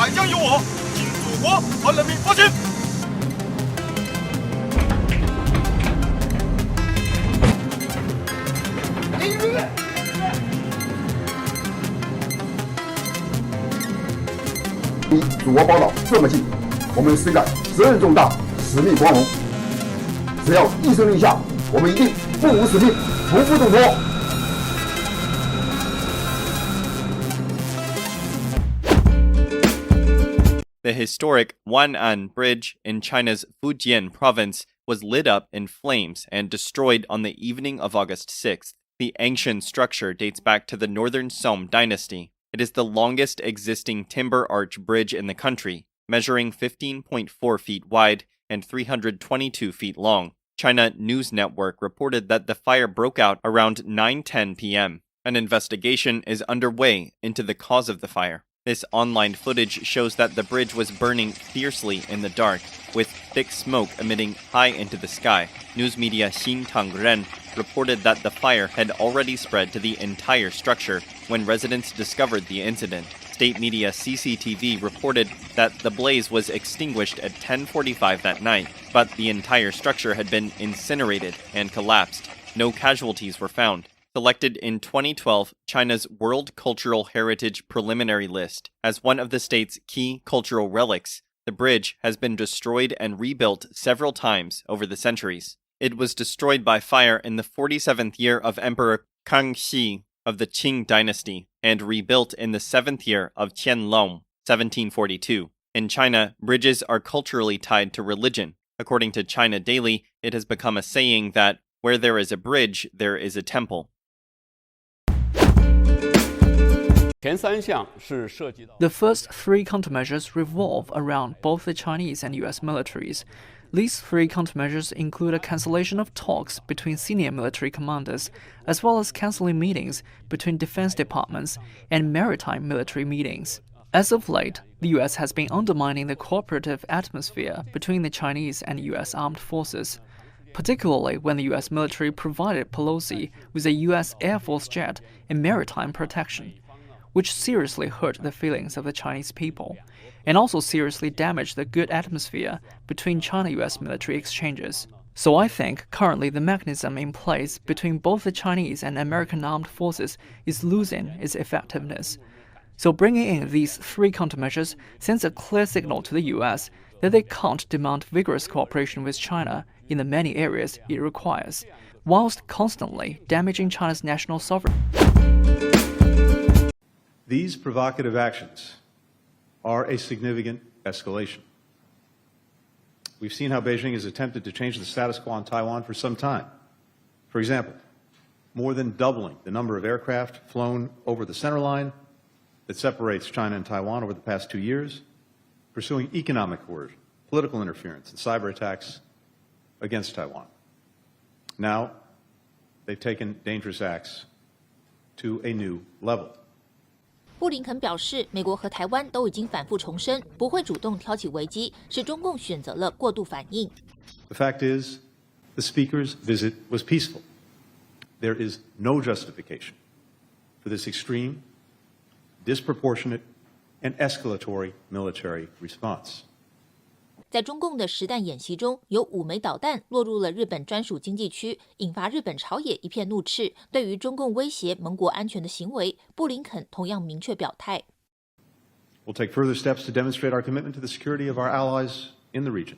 海疆有我，敬祖国和人民国军。离祖国宝岛这么近，我们深感责任重大，使命光荣。只要一声令下，我们一定不辱使命，不负重托。The historic Wan'an Bridge in China's Fujian province was lit up in flames and destroyed on the evening of August 6th. The ancient structure dates back to the Northern Song dynasty. It is the longest existing timber arch bridge in the country, measuring 15.4 feet wide and 322 feet long. China News Network reported that the fire broke out around 9:10 p.m. An investigation is underway into the cause of the fire. This online footage shows that the bridge was burning fiercely in the dark, with thick smoke emitting high into the sky. News media Xintang Ren reported that the fire had already spread to the entire structure when residents discovered the incident. State media CCTV reported that the blaze was extinguished at 10:45 that night, but the entire structure had been incinerated and collapsed. No casualties were found. Selected in 2012 China's World Cultural Heritage Preliminary List as one of the state's key cultural relics, the bridge has been destroyed and rebuilt several times over the centuries. It was destroyed by fire in the 47th year of Emperor Kangxi of the Qing dynasty and rebuilt in the 7th year of Qianlong, 1742. In China, bridges are culturally tied to religion. According to China Daily, it has become a saying that where there is a bridge, there is a temple. The first three countermeasures revolve around both the Chinese and US militaries. These three countermeasures include a cancellation of talks between senior military commanders, as well as canceling meetings between defense departments and maritime military meetings. As of late, the US has been undermining the cooperative atmosphere between the Chinese and US armed forces, particularly when the US military provided Pelosi with a US Air Force jet and maritime protection, which seriously hurt the feelings of the Chinese people, and also seriously damaged the good atmosphere between China-US military exchanges. So I think currently the mechanism in place between both the Chinese and American armed forces is losing its effectiveness. So bringing in these three countermeasures sends a clear signal to the US that they can't demand vigorous cooperation with China in the many areas it requires, whilst constantly damaging China's national sovereignty. These provocative actions are a significant escalation. We've seen how Beijing has attempted to change the status quo on Taiwan for some time. For example, more than doubling the number of aircraft flown over the center line that separates China and Taiwan over the past 2 years, pursuing economic coercion, political interference, and cyber attacks against Taiwan. Now, they've taken dangerous acts to a new level. 布林肯表示，美国和台湾都已经反复重申，不会主动挑起危机，是中共选择了过度反应。The fact is, the speaker's visit was peaceful. There is no justification for this extreme, disproportionate, and escalatory military response. 在中共的实弹演习中，有5枚导弹落入了日本专属经济区，引发日本朝野一片怒斥。对于中共威胁盟国安全的行为，布林肯同样明确表态。We'll take further steps to demonstrate our commitment to the security of our allies in the region,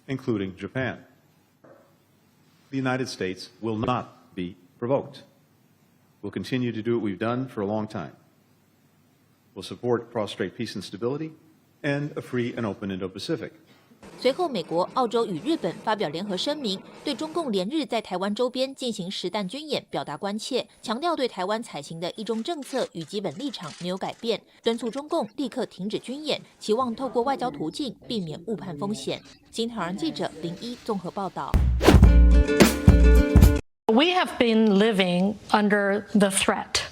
including Japan. The United States will not be provoked. We'll continue to do what we've done for a long time. We'll support cross-strait peace and stability and a free and open Indo-Pacific. 随后，美国、澳洲与日本发表联合声明，对中共连日在台湾周边进行实弹军演表达关切，强调对台湾采行的一中政策与基本立场没有改变，敦促中共立刻停止军演，期望透过外交途径避免误判风险。新唐人记者林一综合报道。We have been living under the threat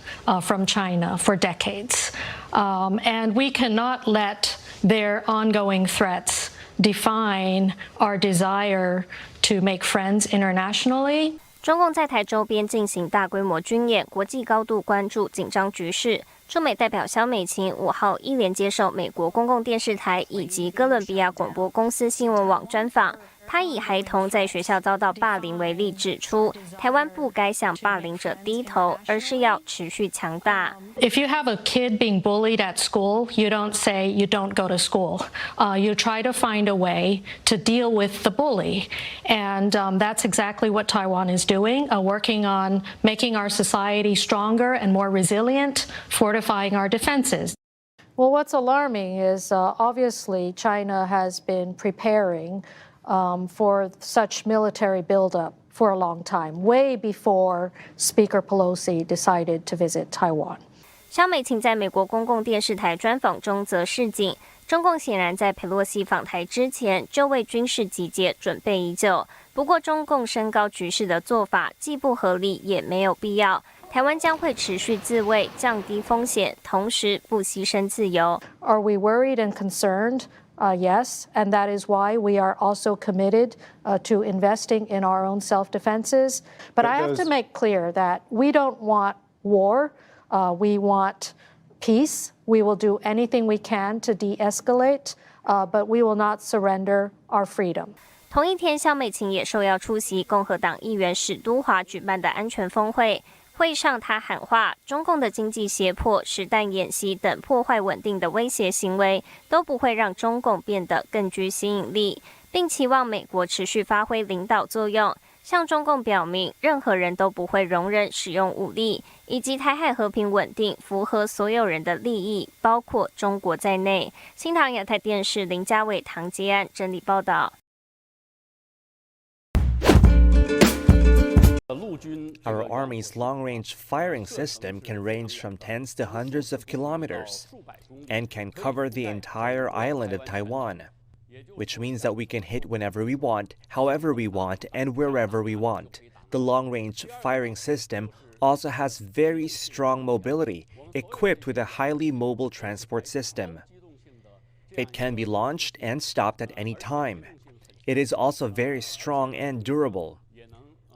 from China for decades, and we cannot let their ongoing threats define our desire to make friends internationally. 中共在台周边进行大规模军演，国际高度关注紧张局势。驻美代表萧美琴5号一连接受美国公共电视台以及哥伦比亚广播公司新闻网专访。他以孩童在学校遭到霸凌为例，指出台湾不该向霸凌者低头，而是要持续强大。If you have a kid being bullied at school, you don't say you don't go to school. You try to find a way to deal with the bully. And that's exactly what Taiwan is doing, working on making our society stronger and more resilient, fortifying our defenses. Well, what's alarming is obviously China has been preparing for such military buildup for a long time, way before Speaker Pelosi decided to visit Taiwan. 萧美琴在美国公共电视台专访中则示警，中共显然在佩洛西访台之前就为军事集结准备已久。不过，中共升高局势的做法既不合理，也没有必要。台湾将会持续自卫，降低风险，同时不牺牲自由。Are we worried and concerned? Yes, and that is why we are also committed to investing in our own self-defenses. But I have to make clear that we don't want war. We want peace. We will do anything we can to de-escalate, but we will not surrender our freedom. 同一天，萧美琴也受邀出席共和党议员史都华举办的安全峰会。会上，他喊话，中共的经济胁迫、实弹演习等破坏稳定的威胁行为，都不会让中共变得更具吸引力，并期望美国持续发挥领导作用，向中共表明，任何人都不会容忍使用武力，以及台海和平稳定符合所有人的利益，包括中国在内。新唐亚太电视林家伟、唐杰安整理报道。Our Army's long-range firing system can range from tens to hundreds of kilometers and can cover the entire island of Taiwan, which means that we can hit whenever we want, however we want, and wherever we want. The long-range firing system also has very strong mobility, equipped with a highly mobile transport system. It can be launched and stopped at any time. It is also very strong and durable.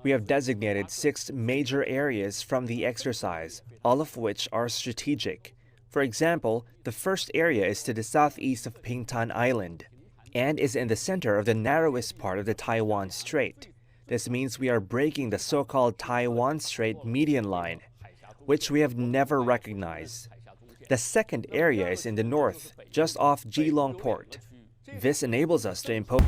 We have designated 6 major areas from the exercise, all of which are strategic. For example, the first area is to the southeast of Pingtan Island and is in the center of the narrowest part of the Taiwan Strait. This means we are breaking the so-called Taiwan Strait median line, which we have never recognized. The second area is in the north, just off Geelong Port. This enables us to impose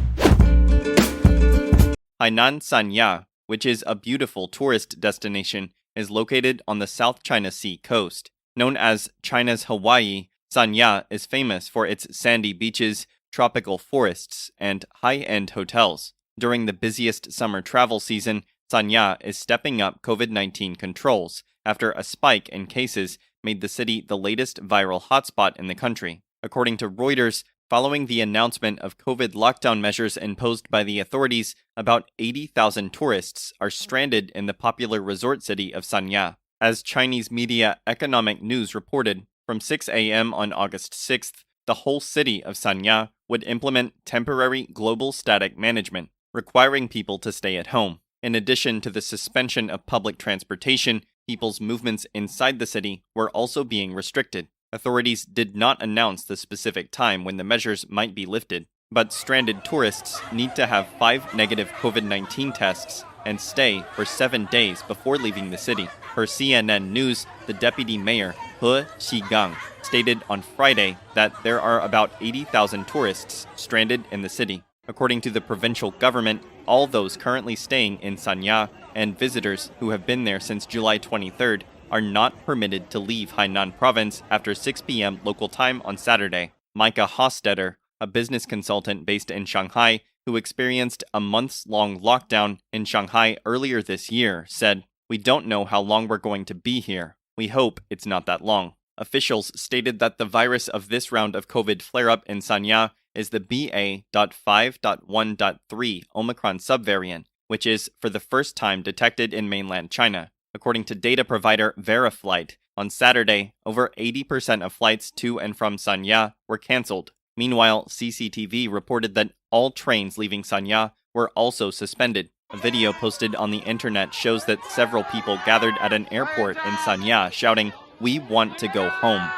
Hainan Sanya, which is a beautiful tourist destination, is located on the South China Sea coast. Known as China's Hawaii, Sanya is famous for its sandy beaches, tropical forests, and high-end hotels. During the busiest summer travel season, Sanya is stepping up COVID-19 controls after a spike in cases made the city the latest viral hotspot in the country. According to Reuters, following the announcement of COVID lockdown measures imposed by the authorities, about 80,000 tourists are stranded in the popular resort city of Sanya. As Chinese media Economic News reported, from 6 a.m. on August 6th, the whole city of Sanya would implement temporary global static management, requiring people to stay at home. In addition to the suspension of public transportation, people's movements inside the city were also being restricted. Authorities did not announce the specific time when the measures might be lifted, but stranded tourists need to have 5 negative COVID-19 tests and stay for 7 days before leaving the city. Per CNN News, the deputy mayor, He Xigang, stated on Friday that there are about 80,000 tourists stranded in the city. According to the provincial government, all those currently staying in Sanya and visitors who have been there since July 23rd are not permitted to leave Hainan province after 6 p.m. local time on Saturday. Micah Hostetter, a business consultant based in Shanghai who experienced a months-long lockdown in Shanghai earlier this year, said, "We don't know how long we're going to be here. We hope it's not that long." Officials stated that the virus of this round of COVID flare-up in Sanya is the BA.5.1.3 Omicron subvariant, which is for the first time detected in mainland China. According to data provider Veriflight, on Saturday, over 80% of flights to and from Sanya were cancelled. Meanwhile, CCTV reported that all trains leaving Sanya were also suspended. A video posted on the internet shows that several people gathered at an airport in Sanya shouting, We want to go home.